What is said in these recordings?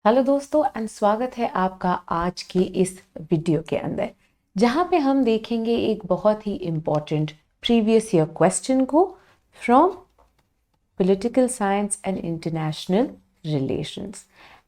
Hello दोस्तों and स्वागत है आपका आज की इस वीडियो के अंदर जहां पे हम देखेंगे एक बहुत ही इम्पॉर्टेंट प्रीवियस ईयर क्वेश्चन को from political science and international relations.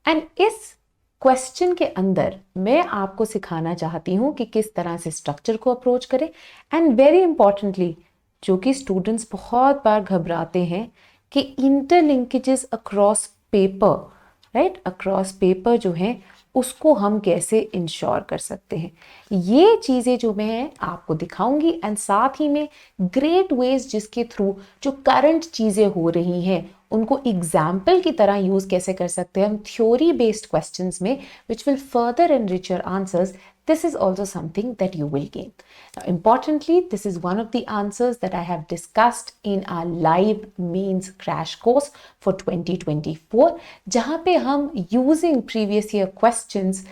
And इस क्वेश्चन के अंदर मैं आपको सिखाना चाहती हूँ कि किस तरह से स्ट्रक्चर को अप्रोच करें एंड वेरी इंपॉर्टेंटली जो कि स्टूडेंट्स बहुत बार घबराते हैं कि interlinkages across paper, right, across paper जो है उसको हम कैसे इंश्योर कर सकते हैं। ये चीज़ें जो मैं आपको दिखाऊंगी एंड साथ ही में ग्रेट वेज जिसके थ्रू जो करंट चीज़ें हो रही हैं उनको एग्जाम्पल की तरह यूज़ कैसे कर सकते हैं हम थ्योरी बेस्ड क्वेश्चंस में, which will further enrich your answers. This is also something that you will gain. Now, importantly, this is one of the answers that I have discussed in our live means crash course for 2024, जहाँ पे हम using previous year questions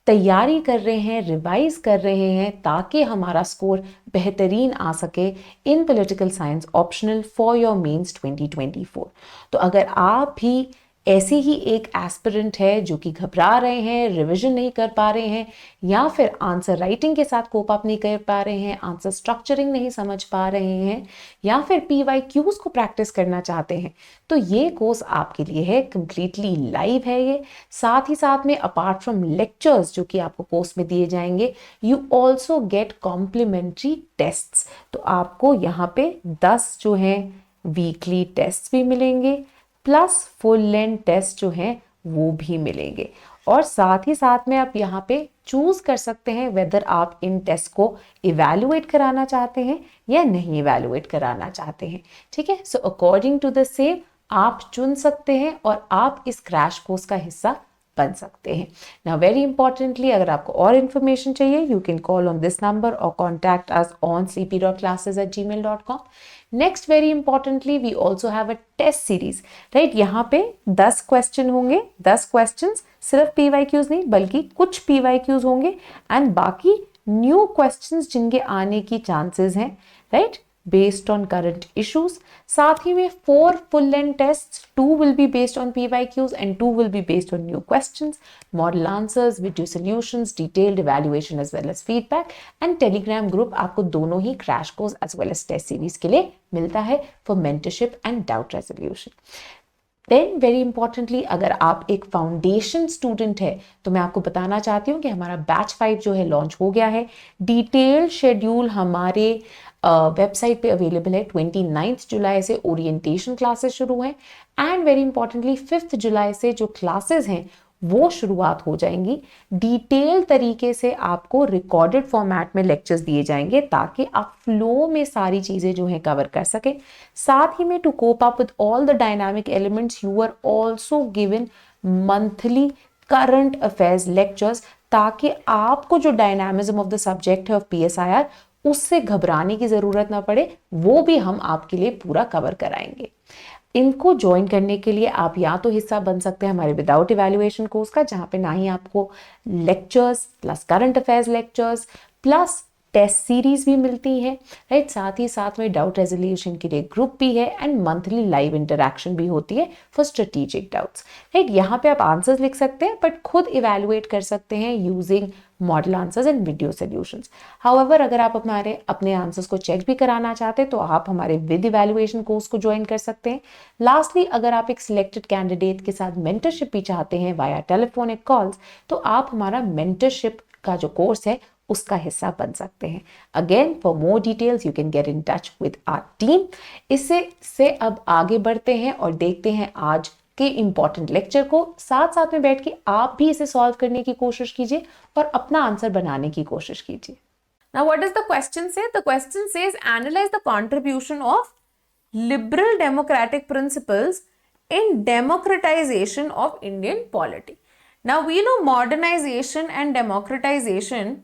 तैयारी कर रहे हैं, revise कर रहे हैं ताकि हमारा स्कोर बेहतरीन आ सके in political science optional for your mains 2024। तो अगर आप भी ऐसे ही एक एस्पिरेंट है जो कि घबरा रहे हैं, रिवीजन नहीं कर पा रहे हैं, या फिर आंसर राइटिंग के साथ कोप अप नहीं कर पा रहे हैं, आंसर स्ट्रक्चरिंग नहीं समझ पा रहे हैं, या फिर PYQs को प्रैक्टिस करना चाहते हैं, तो ये कोर्स आपके लिए है। कंप्लीटली लाइव है ये। साथ ही साथ में अपार्ट फ्रॉम लेक्चर्स जो कि आपको कोर्स में दिए जाएंगे, you also get complimentary tests. तो आपको यहाँ पे 10 जो है वीकली टेस्ट भी मिलेंगे प्लस फुल लेंथ टेस्ट जो हैं वो भी मिलेंगे। और साथ ही साथ में आप यहाँ पे चूज कर सकते हैं वेदर आप इन टेस्ट को इवैल्यूएट कराना चाहते हैं या नहीं इवैल्यूएट कराना चाहते हैं। ठीक है, so according to the same आप चुन सकते हैं और आप इस क्रैश कोर्स का हिस्सा बन सकते हैं। नाउ वेरी इंपॉर्टेंटली अगर आपको और इन्फॉर्मेशन चाहिए you can call on this number और contact us on cp.classes@gmail.com. Next very importantly we also have a test series, right. यहाँ पे 10 क्वेश्चन होंगे, 10 क्वेश्चन, सिर्फ PYQs नहीं बल्कि कुछ PYQs होंगे एंड बाकी न्यू क्वेश्चंस जिनके आने की चांसेस हैं, right, based on current issues. साथ ही में 4 full length tests, 2 will be based on PYQs and 2 will be based on new questions, model answers, video solutions, detailed evaluation as well as feedback, and Telegram group आपको दोनों ही crash course as well as test series के लिए मिलता है for mentorship and doubt resolution. Then very importantly अगर आप एक foundation student है तो मैं आपको बताना चाहती हूँ कि हमारा बैच 5 जो है लॉन्च हो गया है। डिटेल्ड शेड्यूल हमारे वेबसाइट पे अवेलेबल है। 29 जुलाई से ओरिएंटेशन क्लासेस शुरू हैं एंड वेरी इंपॉर्टेंटली 5 जुलाई से जो क्लासेस हैं वो शुरुआत हो जाएंगी। डिटेल तरीके से आपको रिकॉर्डेड फॉर्मेट में लेक्चर्स दिए जाएंगे ताकि आप फ्लो में सारी चीज़ें जो है कवर कर सकें। साथ ही में to cope up with all the dynamic elements you are also given monthly current affairs lectures ताकि आपको जो डायनामिज्म ऑफ द सब्जेक्ट है ऑफ PSIR उससे घबराने की ज़रूरत ना पड़े, वो भी हम आपके लिए पूरा कवर कराएंगे। इनको ज्वाइन करने के लिए आप या तो हिस्सा बन सकते हैं हमारे विदाउट इवैल्यूएशन कोर्स का, जहाँ पे ना ही आपको lectures plus current affairs lectures plus test series भी मिलती है, राइट। साथ ही साथ में डाउट रेजोल्यूशन के लिए ग्रुप भी है एंड मंथली लाइव इंटरेक्शन भी होती है फॉर स्ट्रेटेजिक डाउट्स, राइट। यहाँ पे आप आंसर्स लिख सकते हैं बट खुद इवैल्यूएट कर सकते हैं using model answers and video solutions. However अगर आप हमारे अपने आंसर्स को चेक भी कराना चाहते हैं तो आप हमारे विद इवैल्यूएशन कोर्स को ज्वाइन कर सकते हैं। लास्टली अगर आप एक सिलेक्टेड कैंडिडेट के साथ मेंटरशिप भी चाहते हैं वाया टेलीफोनिक कॉल्स तो आप हमारा मेंटरशिप का जो कोर्स है उसका हिस्सा बन सकते हैं। Again for more details you can get in touch with our team. इससे अब आगे बढ़ते हैं और देखते हैं आज के इंपॉर्टेंट लेक्चर को। साथ साथ में बैठ के आप भी इसे सॉल्व करने की कोशिश कीजिए और अपना आंसर बनाने की कोशिश कीजिए। Now what does the question say? The question says analyze the contribution of liberal democratic principles in democratization of Indian polity. Now we know modernization and democratization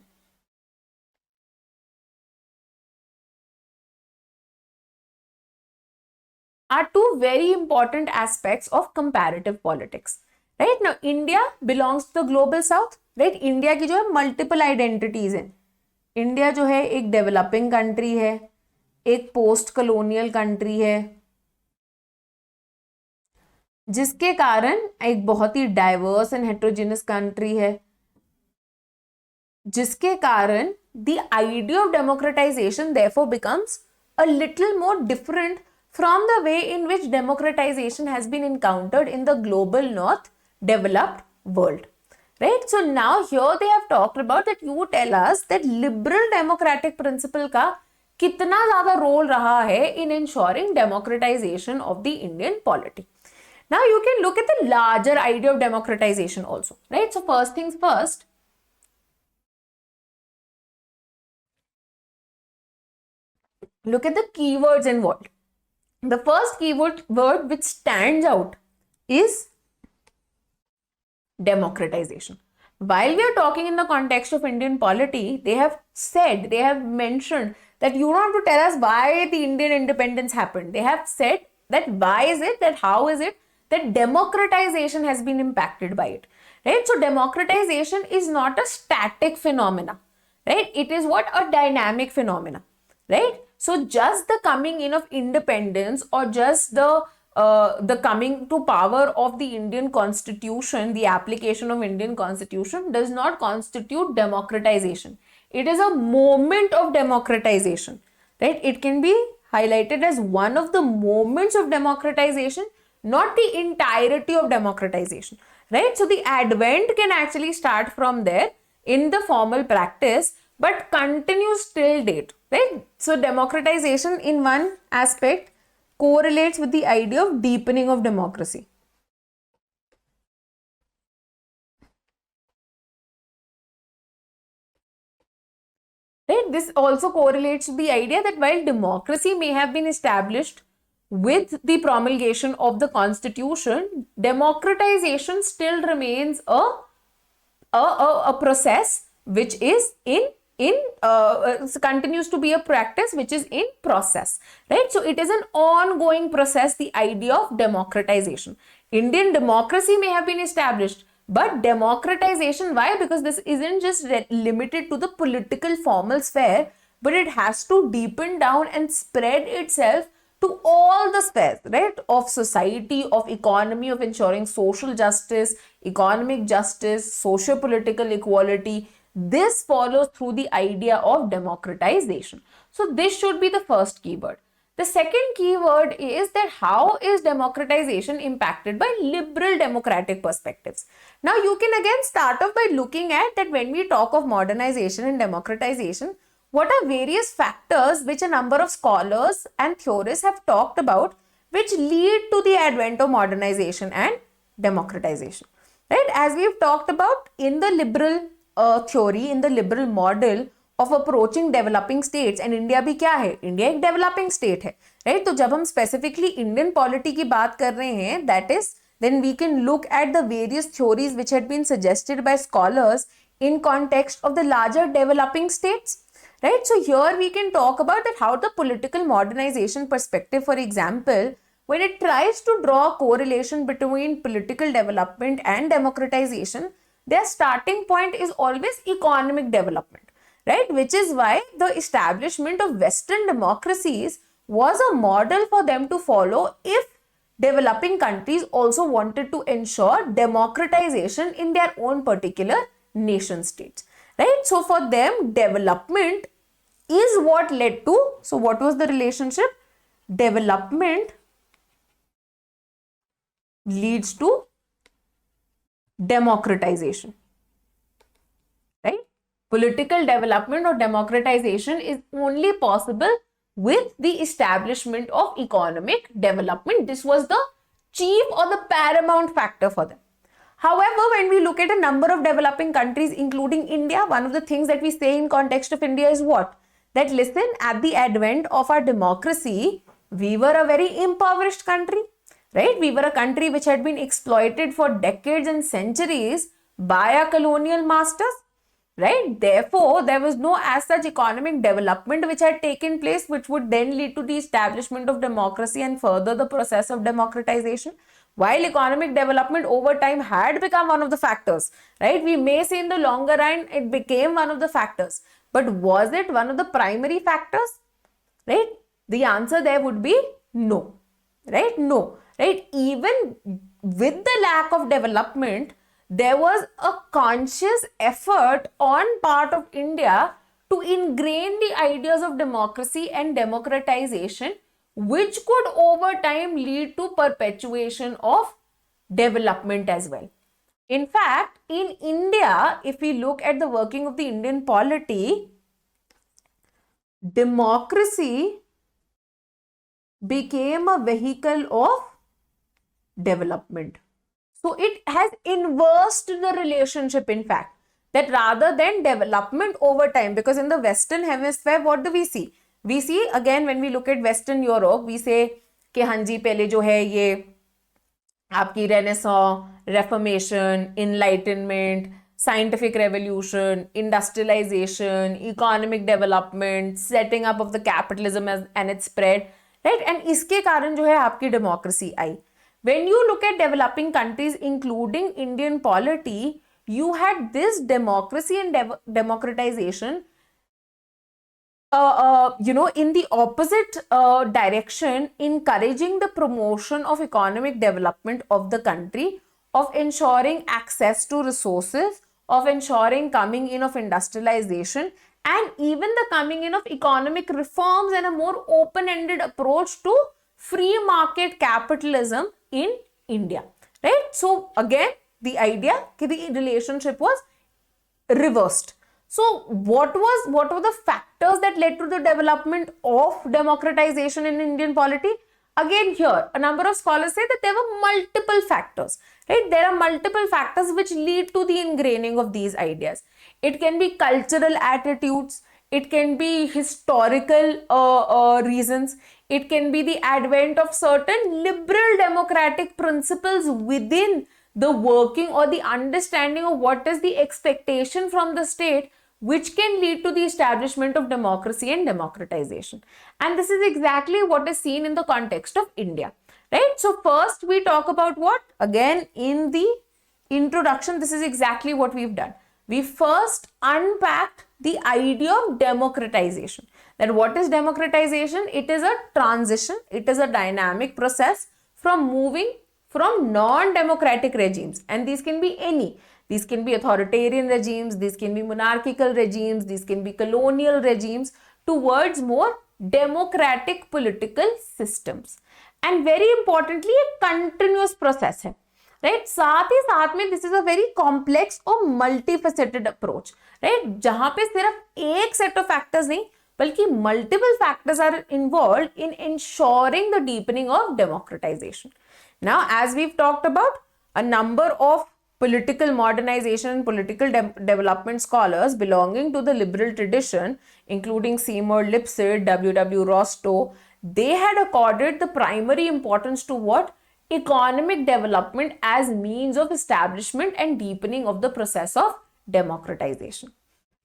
are two very important aspects of comparative politics. Right now, India belongs to the global south. Right? India की जो है multiple identities हैं. India जो है एक developing country है, एक post colonial country है, जिसके कारण एक बहुत ही डाइवर्स एंड हेट्रोजेनस कंट्री है, जिसके कारण the idea of democratization therefore becomes a little more different from the way in which democratization has been encountered in the global north developed world. Right? So now here they have talked about that you tell us that liberal democratic principle का कितना ज्यादा role रहा है in ensuring democratization of the Indian polity. Now you can look at the larger idea of democratization also, right? So first things first, look at the keywords involved. The first keyword word which stands out is democratization. While we are talking in the context of Indian polity, they have said, they have mentioned that you don't have to tell us why the Indian independence happened. They have said that why is it, that how is it that democratization has been impacted by it. Right? So democratization is not a static phenomena. Right? It is what? A dynamic phenomena. Right? So just the coming in of independence or just the coming to power of the Indian constitution, the application of Indian constitution does not constitute democratization. It is a moment of democratization, right? It can be highlighted as one of the moments of democratization, not the entirety of democratization, right? So the advent can actually start from there in the formal practice, but continues till date, right? So democratization in one aspect correlates with the idea of deepening of democracy. Right? This also correlates to the idea that while democracy may have been established with the promulgation of the constitution, democratization still remains a process which is continues to be a practice which is in process, right? So it is an ongoing process, the idea of democratization. Indian democracy may have been established, but democratization, why? Because this isn't just limited to the political formal sphere, but it has to deepen down and spread itself to all the spheres, right, of society, of economy, of ensuring social justice, economic justice, socio-political equality. This follows through the idea of democratization. So this should be the first keyword. The second keyword is that how is democratization impacted by liberal democratic perspectives. Now you can again start off by looking at that when we talk of modernization and democratization, what are various factors which a number of scholars and theorists have talked about which lead to the advent of modernization and democratization, right? As we've talked about in the liberal theory, in the liberal model of approaching developing states, and India भी क्या है? India एक developing state है, right? तो जब हम specifically Indian polity की बात कर रहे हैं, that is, then we can look at the various theories which had been suggested by scholars in context of the larger developing states. Right? So here we can talk about that how the political modernization perspective, for example, when it tries to draw a correlation between political development and democratization, their starting point is always economic development, right? Which is why the establishment of Western democracies was a model for them to follow if developing countries also wanted to ensure democratization in their own particular nation states, right? So for them, development is what led to, so what was the relationship? Development leads to democratization, right? Political development or democratization is only possible with the establishment of economic development. This was the chief or the paramount factor for them. However, when we look at a number of developing countries, including India, one of the things that we say in context of India is what? That listen, at the advent of our democracy, we were a very impoverished country, right? We were a country which had been exploited for decades and centuries by our colonial masters, right? Therefore, there was no as such economic development which had taken place, which would then lead to the establishment of democracy and further the process of democratization. While economic development over time had become one of the factors, right? We may say in the longer run, it became one of the factors. But was it one of the primary factors, right? The answer there would be no, right? No. right? Even with the lack of development, there was a conscious effort on part of India to ingrain the ideas of democracy and democratization, which could over time lead to perpetuation of development as well. In fact, in India, if we look at the working of the Indian polity, democracy became a vehicle of development. So it has inversed the relationship, in fact, that rather than development over time, because in the Western hemisphere, what do we see? We see, again, when we look at Western Europe, we say कि हाँ जी पहले जो है ये आपकी renaissance, reformation, enlightenment, scientific revolution, industrialization, economic development, setting up of the capitalism and its spread, right? And इसके कारण जो है आपकी democracy I. When you look at developing countries, including Indian polity, you had this democracy and democratization, in the opposite direction, encouraging the promotion of economic development of the country, of ensuring access to resources, of ensuring coming in of industrialization, and even the coming in of economic reforms and a more open-ended approach to free market capitalism in India, right? So again, the idea that the relationship was reversed. So what were the factors that led to the development of democratization in Indian polity? Again, here a number of scholars say that there were multiple factors, right? There are multiple factors which lead to the ingraining of these ideas. It can be cultural attitudes, it can be historical reasons, it can be the advent of certain liberal democratic principles within the working or the understanding of what is the expectation from the state, which can lead to the establishment of democracy and democratization. And this is exactly what is seen in the context of India, right? So first we talk about what? Again, in the introduction, this is exactly what we've done. We first unpacked the idea of democratization. That what is democratization? It is a transition, it is a dynamic process from moving from non-democratic regimes, and these can be any. These can be authoritarian regimes, these can be monarchical regimes, these can be colonial regimes, towards more democratic political systems. And very importantly, a continuous process है, right? साथ ही साथ में this is a very complex और multifaceted approach, right? जहाँ पे सिर्फ एक set of factors नहीं, बल्कि multiple factors are involved in ensuring the deepening of democratization. Now, as we've talked about, a number of political modernization and political development scholars belonging to the liberal tradition, including Seymour Lipset, W.W. Rostow, they had accorded the primary importance to what? Economic development as means of establishment and deepening of the process of democratization,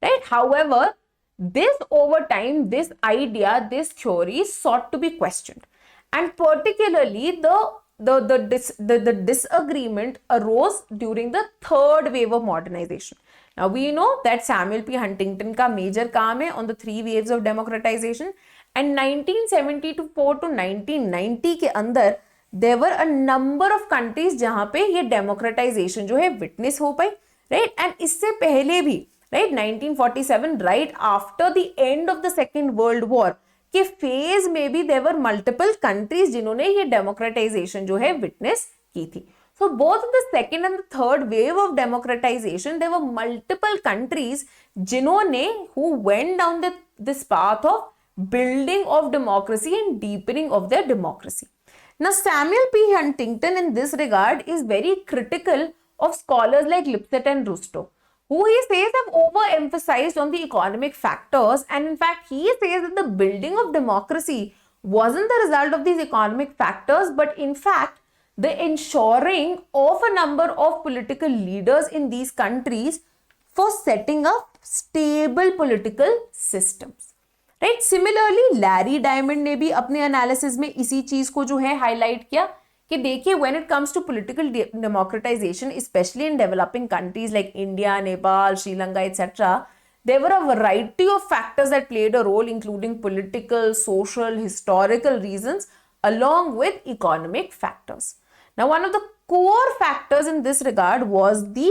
right? However, this over time, this idea, this theory sought to be questioned, and particularly the disagreement arose during the third wave of modernization. Now we know that Samuel P. Huntington का major काम है on the three waves of democratization, and 1974 to 1990 के अंदर there were a number of countries जहाँ पे ये democratization जो है witness हो पाई, right? And इससे पहले भी, right, 1947, right after the end of the Second World War के फेज में भी देयर वर मल्टीपल कंट्रीज जिन्होंने ये डेमोक्रेटाइजेशन जो है विटनेस की थी. So both the second and the third wave of democratisation there were multiple countries जिन्होंने who went down this path of building of democracy and deepening of their democracy. Now Samuel P. Huntington in this regard is very critical of scholars like Lipset and Rostow, who he says have overemphasized on the economic factors, and in fact he says that the building of democracy wasn't the result of these economic factors, but in fact the ensuring of a number of political leaders in these countries for setting up stable political systems. Right? Similarly, Larry Diamond ने भी अपने analysis में इसी चीज को जो है highlight किया कि देखिए when it comes to political democratization, especially in developing countries like India, Nepal, Sri Lanka, etc., there were a variety of factors that played a role, including political, social, historical reasons along with economic factors. Now, one of the core factors in this regard was the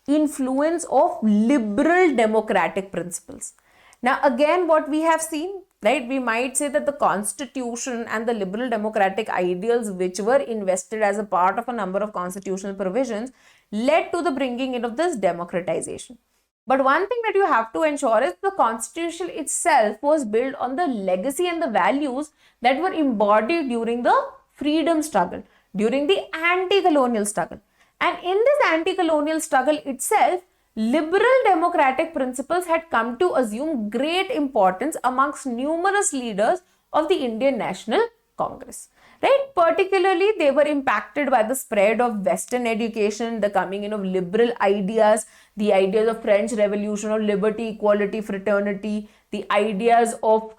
influence of liberal democratic principles. Now, again, what we have seen, right, we might say that the constitution and the liberal democratic ideals which were invested as a part of a number of constitutional provisions led to the bringing in of this democratization. But one thing that you have to ensure is the constitution itself was built on the legacy and the values that were embodied during the freedom struggle, during the anti-colonial struggle. And in this anti-colonial struggle itself, liberal democratic principles had come to assume great importance amongst numerous leaders of the Indian National Congress. Right? Particularly, they were impacted by the spread of Western education, the coming in of liberal ideas, the ideas of French Revolution of liberty, equality, fraternity, the ideas of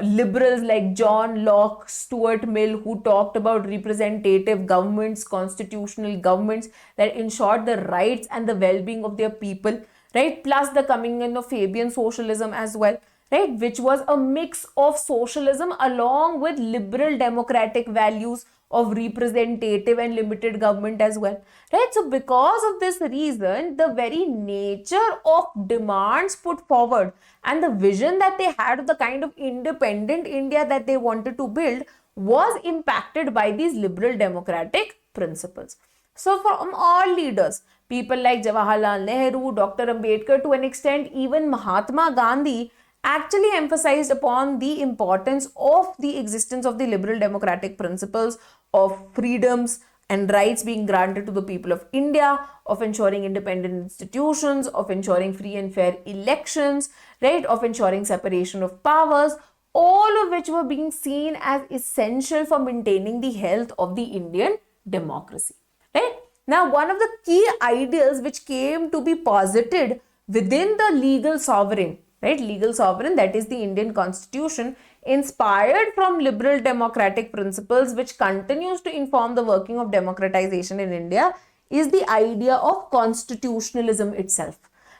liberals like John Locke, Stuart Mill, who talked about representative governments, constitutional governments that ensured the rights and the well-being of their people, right? Plus the coming in of Fabian socialism as well, right? Which was a mix of socialism along with liberal democratic values of representative and limited government as well, right? So because of this reason, the very nature of demands put forward and the vision that they had of the kind of independent India that they wanted to build was impacted by these liberal democratic principles. So from all leaders, people like Jawaharlal Nehru, Dr. Ambedkar, to an extent even Mahatma Gandhi, actually emphasized upon the importance of the existence of the liberal democratic principles of freedoms and rights being granted to the people of India, of ensuring independent institutions, of ensuring free and fair elections, right, of ensuring separation of powers, all of which were being seen as essential for maintaining the health of the Indian democracy, right? Now, one of the key ideals which came to be posited within the legal sovereign, right, legal sovereign, that is the Indian Constitution, inspired from liberal democratic principles which continues to inform the working of democratization in India, is the idea of constitutionalism itself,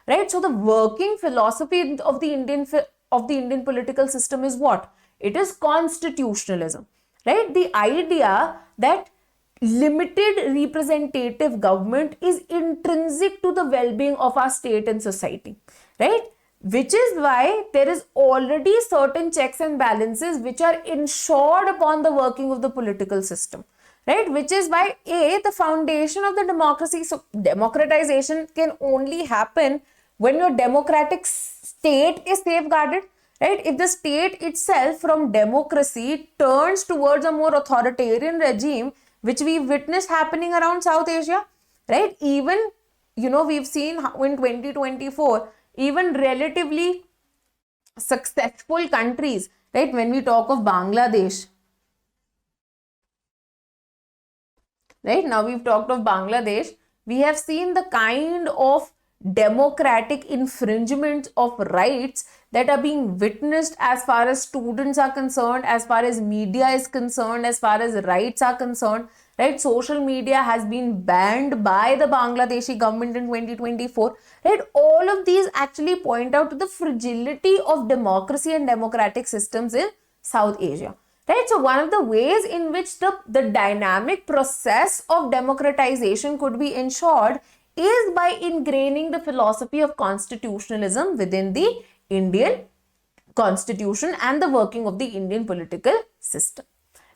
right? So the working philosophy of the Indian political system is what? It is constitutionalism, right? The idea that limited representative government is intrinsic to the well-being of our state and society, right? Which is why there is already certain checks and balances which are ensured upon the working of the political system, right? Which is why the foundation of the democracy. So democratization can only happen when your democratic state is safeguarded, right? If the state itself from democracy turns towards a more authoritarian regime, which we witnessed happening around South Asia, right? Even, we've seen how in 2024, even relatively successful countries, right? When we talk of Bangladesh, right? Now we've talked of Bangladesh, we have seen the kind of democratic infringements of rights that are being witnessed as far as students are concerned, as far as media is concerned, as far as rights are concerned, right? Social media has been banned by the Bangladeshi government in 2024, right? All of these actually point out to the fragility of democracy and democratic systems in South Asia, right? So one of the ways in which the dynamic process of democratization could be ensured is by ingraining the philosophy of constitutionalism within the Indian constitution and the working of the Indian political system,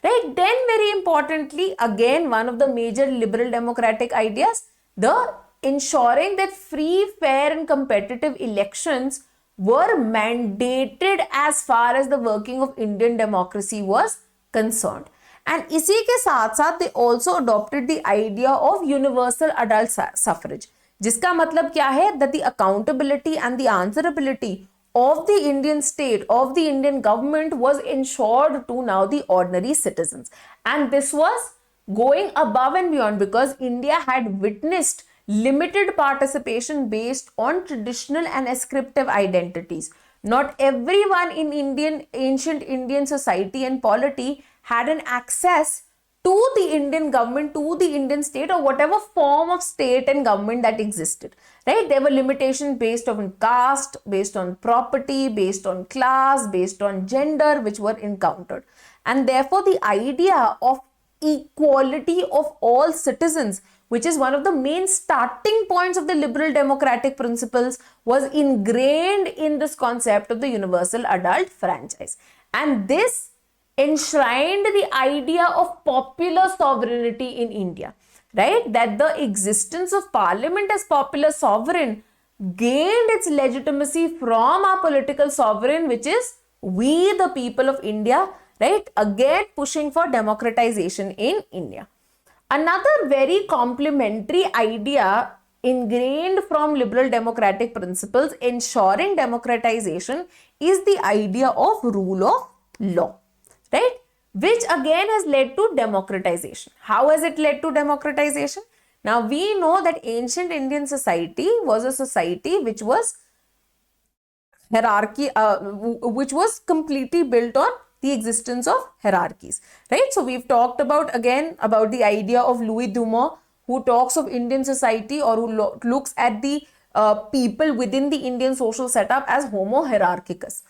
right? Then very importantly, again, one of the major liberal democratic ideas, the ensuring that free, fair and competitive elections were mandated as far as the working of Indian democracy was concerned. And इसी के साथ साथ they also adopted the idea of universal adult suffrage, जिसका मतलब क्या है? That the accountability and the answerability of the Indian state, of the Indian government was ensured to now the ordinary citizens. And this was going above and beyond because India had witnessed limited participation based on traditional and ascriptive identities. Not everyone in ancient Indian society and polity had an access to the Indian government, to the Indian state, or whatever form of state and government that existed, right? There were limitations based on caste, based on property, based on class, based on gender, which were encountered. and therefore the idea of equality of all citizens, which is one of the main starting points of the liberal democratic principles, was ingrained in this concept of the universal adult franchise. And this enshrined the idea of popular sovereignty in India, right? That the existence of parliament as popular sovereign gained its legitimacy from our political sovereign, which is we, the people of India, right? Again, pushing for democratization in India. Another very complementary idea ingrained from liberal democratic principles ensuring democratization is the idea of rule of law, right? Which again has led to democratization. How has it led to democratization? Now we know that ancient Indian society was a society which was hierarchy, which was completely built on the existence of hierarchies, right? So we've talked about again about the idea of Louis Dumont, who talks of Indian society, or who looks at the people within the Indian social setup as homo hierarchicus,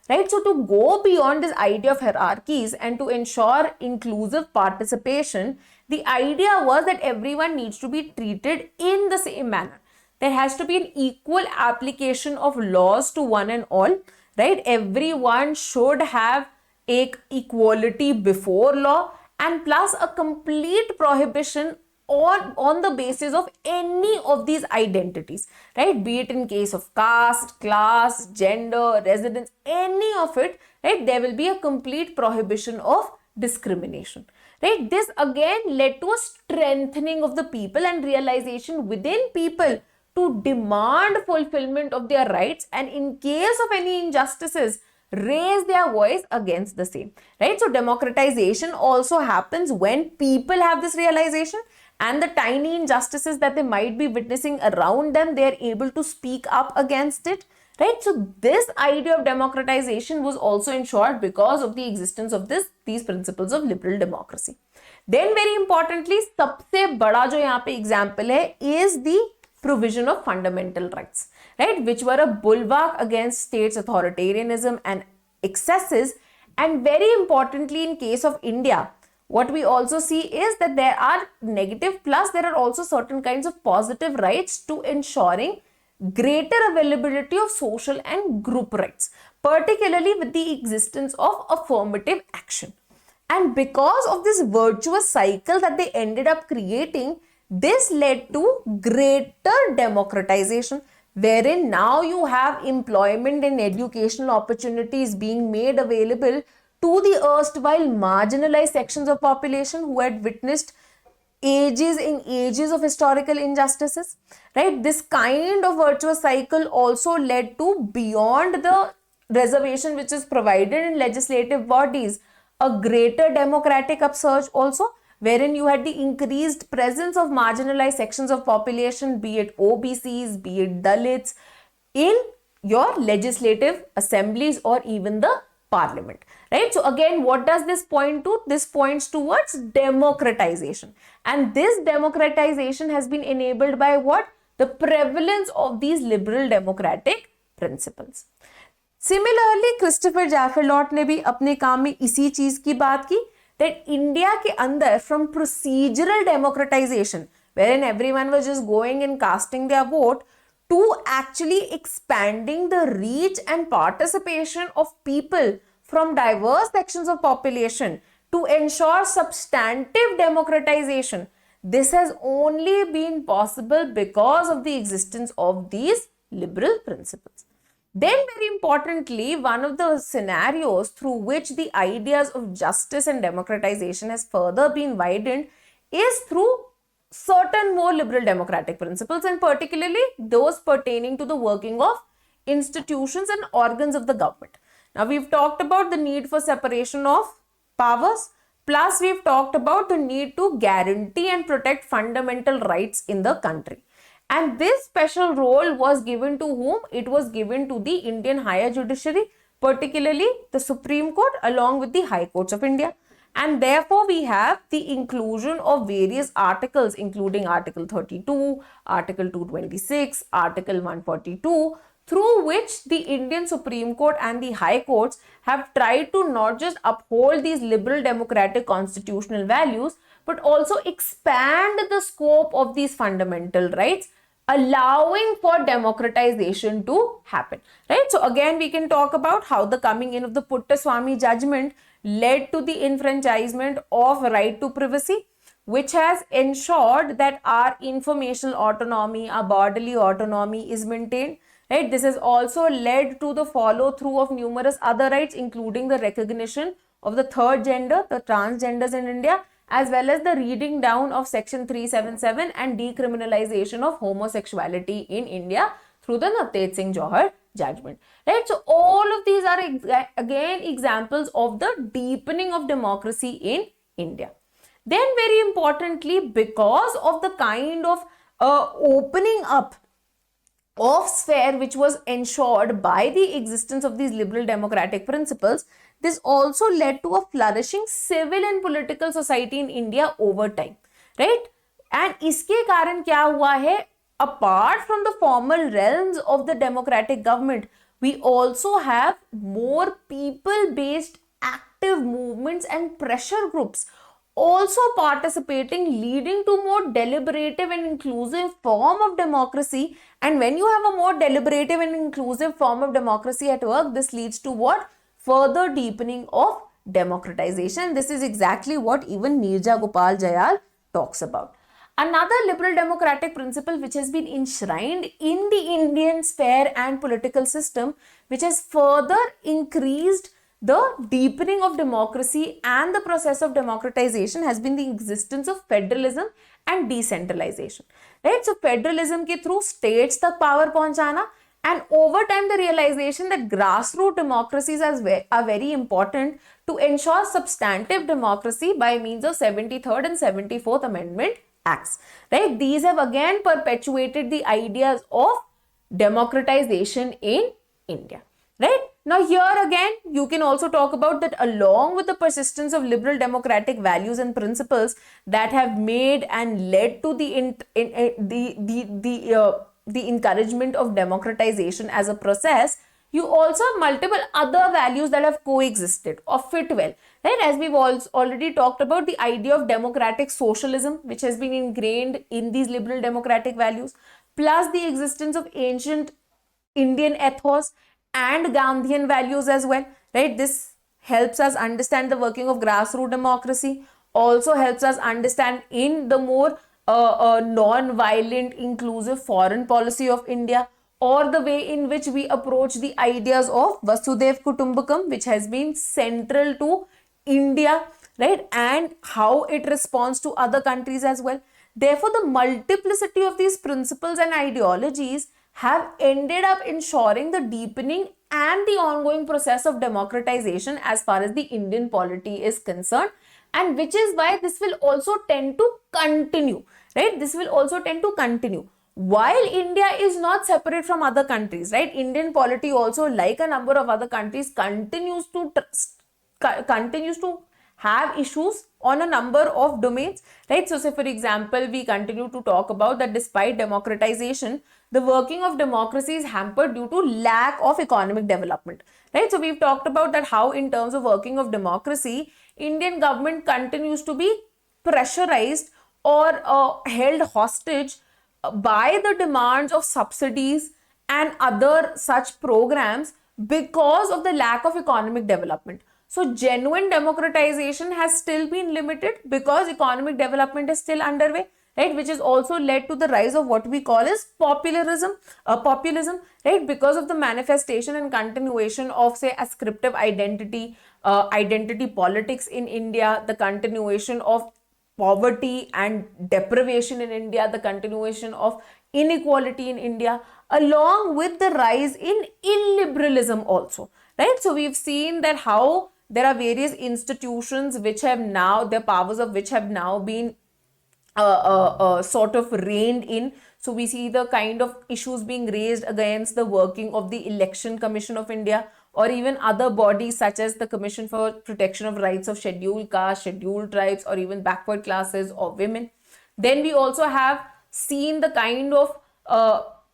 right? So to go beyond this idea of hierarchies and to ensure inclusive participation, the idea was that everyone needs to be treated in the same manner. There has to be an equal application of laws to one and all, right? Everyone should have equality before law, and plus a complete prohibition on the basis of any of these identities, right? Be it in case of caste, class, gender, residence, any of it, right? There will be a complete prohibition of discrimination, right? This again led to a strengthening of the people and realization within people to demand fulfillment of their rights, and in case of any injustices, raise their voice against the same, right? So democratization also happens when people have this realization, and the tiny injustices that they might be witnessing around them, they are able to speak up against it, right? So this idea of democratization was also ensured because of the existence of these principles of liberal democracy. Then very importantly, सबसे बड़ा जो यहाँ पे example है is the provision of fundamental rights, right? Which were a bulwark against states' authoritarianism and excesses. And very importantly, in case of India, what we also see is that there are negative, plus there are also certain kinds of positive rights to ensuring greater availability of social and group rights, particularly with the existence of affirmative action. And because of this virtuous cycle that they ended up creating, this led to greater democratization, wherein now you have employment and educational opportunities being made available to the erstwhile marginalized sections of population who had witnessed ages and ages of historical injustices, right? This kind of virtuous cycle also led to, beyond the reservation which is provided in legislative bodies, a greater democratic upsurge also, wherein you had the increased presence of marginalized sections of population, be it OBCs, be it Dalits, in your legislative assemblies or even the parliament, right? So again, what does this point to? This points towards democratization. And this democratization has been enabled by what? The prevalence of these liberal democratic principles. Similarly, Christopher Jaffrelot ने भी अपने काम में इसी चीज की बात की, that India के अंदर from procedural democratization, wherein everyone was just going and casting their vote, to actually expanding the reach and participation of people from diverse sections of population to ensure substantive democratization. This has only been possible because of the existence of these liberal principles. Then very importantly, one of the scenarios through which the ideas of justice and democratization has further been widened is through certain more liberal democratic principles, and particularly those pertaining to the working of institutions and organs of the government. Now we've talked about the need for separation of powers, plus we've talked about the need to guarantee and protect fundamental rights in the country. And this special role was given to whom? It was given to the Indian higher judiciary, particularly the Supreme Court along with the High Courts of India. And therefore, we have the inclusion of various articles, including Article 32, Article 226, Article 142, through which the Indian Supreme Court and the High Courts have tried to not just uphold these liberal democratic constitutional values, but also expand the scope of these fundamental rights, allowing for democratization to happen, right? So again, we can talk about how the coming in of the Puttaswamy judgment led to the enfranchisement of right to privacy, which has ensured that our informational autonomy, our bodily autonomy is maintained, right? This has also led to the follow through of numerous other rights, including the recognition of the third gender, the transgenders in India, as well as the reading down of section 377 and decriminalization of homosexuality in India through the Navtej Singh Johar judgment, right? So all of these are again examples of the deepening of democracy in India. Then very importantly, because of the kind of opening up of sphere which was ensured by the existence of these liberal democratic principles, this also led to a flourishing civil and political society in India over time, right? And iske karan kya hua hai, apart from the formal realms of the democratic government, we also have more people based active movements and pressure groups also participating, leading to more deliberative and inclusive form of democracy. And when you have a more deliberative and inclusive form of democracy at work, this leads to what? Further deepening of democratization. This is exactly what even Nirja Gopal Jayal talks about. Another liberal democratic principle which has been enshrined in the Indian sphere and political system, which has further increased the deepening of democracy and the process of democratization, has been the existence of federalism and decentralization, right? So federalism ke through states tak power pahunchana, and over time the realization that grassroots democracies are very important to ensure substantive democracy by means of 73rd and 74th Amendment Acts, right? These have again perpetuated the ideas of democratization in India, right? Now here again, you can also talk about that along with the persistence of liberal democratic values and principles that have made and led to the encouragement of democratization as a process, you also have multiple other values that have coexisted or fit well, right? As we've already talked about the idea of democratic socialism, which has been ingrained in these liberal democratic values, plus the existence of ancient Indian ethos and Gandhian values as well, right? This helps us understand the working of grassroots democracy, also helps us understand in the more non-violent, inclusive foreign policy of India, or the way in which we approach the ideas of Vasudhaiva Kutumbakam, which has been central to India, right? And how it responds to other countries as well. Therefore, the multiplicity of these principles and ideologies have ended up ensuring the deepening and the ongoing process of democratization as far as the Indian polity is concerned, and which is why this will also tend to continue, right? This will also tend to continue. While India is not separate from other countries, right? Indian polity also, like a number of other countries, continues to have issues on a number of domains, right? So say for example, we continue to talk about that despite democratization, the working of democracy is hampered due to lack of economic development, right? So we've talked about that how in terms of working of democracy, Indian government continues to be pressurized or held hostage by the demands of subsidies and other such programs because of the lack of economic development. So genuine democratization has still been limited because economic development is still underway, right? Which has also led to the rise of what we call as populism, right? Because of the manifestation and continuation of, say, ascriptive identity, identity politics in India, the continuation of poverty and deprivation in India, the continuation of inequality in India, along with the rise in illiberalism also, right? So we've seen that how there are various institutions which have now, their powers of which have now been sort of reined in. So we see the kind of issues being raised against the working of the Election Commission of India, or even other bodies such as the Commission for Protection of Rights of Scheduled Castes, Scheduled Tribes, or even backward classes or women. Then we also have seen the kind of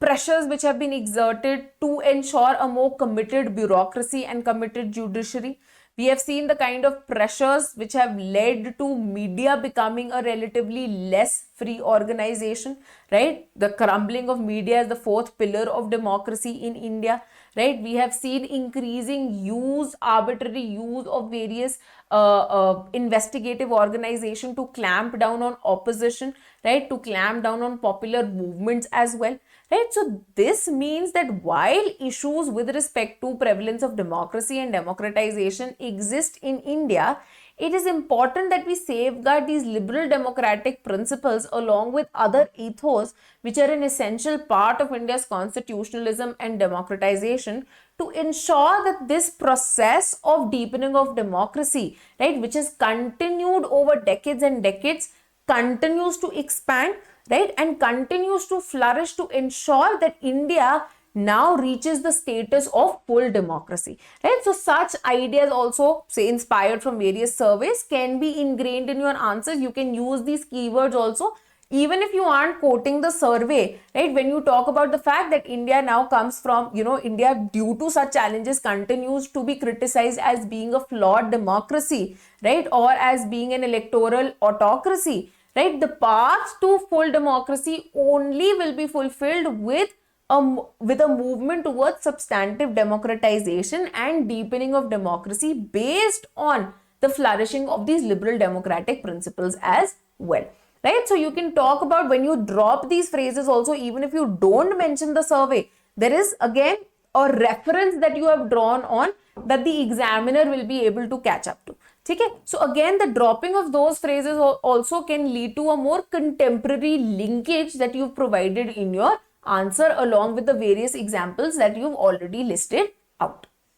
pressures which have been exerted to ensure a more committed bureaucracy and committed judiciary. We have seen the kind of pressures which have led to media becoming a relatively less free organization, right? The crumbling of media is the fourth pillar of democracy in India, right? We have seen increasing use, arbitrary use of various investigative organization to clamp down on opposition, right? To clamp down on popular movements as well, right? So this means that while issues with respect to prevalence of democracy and democratization exist in India, it is important that we safeguard these liberal democratic principles along with other ethos which are an essential part of India's constitutionalism and democratization to ensure that this process of deepening of democracy, right, which has continued over decades and decades, continues to expand, right, and continues to flourish to ensure that India now reaches the status of full democracy, right? So such ideas also, say inspired from various surveys, can be ingrained in your answers. You can use these keywords also even if you aren't quoting the survey, right? When you talk about the fact that India now comes from, India due to such challenges continues to be criticized as being a flawed democracy, right, or as being an electoral autocracy, right? The path to full democracy only will be fulfilled with a movement towards substantive democratization and deepening of democracy based on the flourishing of these liberal democratic principles as well, right? So you can talk about, when you drop these phrases also, even if you don't mention the survey, there is again a reference that you have drawn on that the examiner will be able to catch up to. Okay? So again, the dropping of those phrases also can lead to a more contemporary linkage that you've provided in your answer along with the various examples that you've already listed out.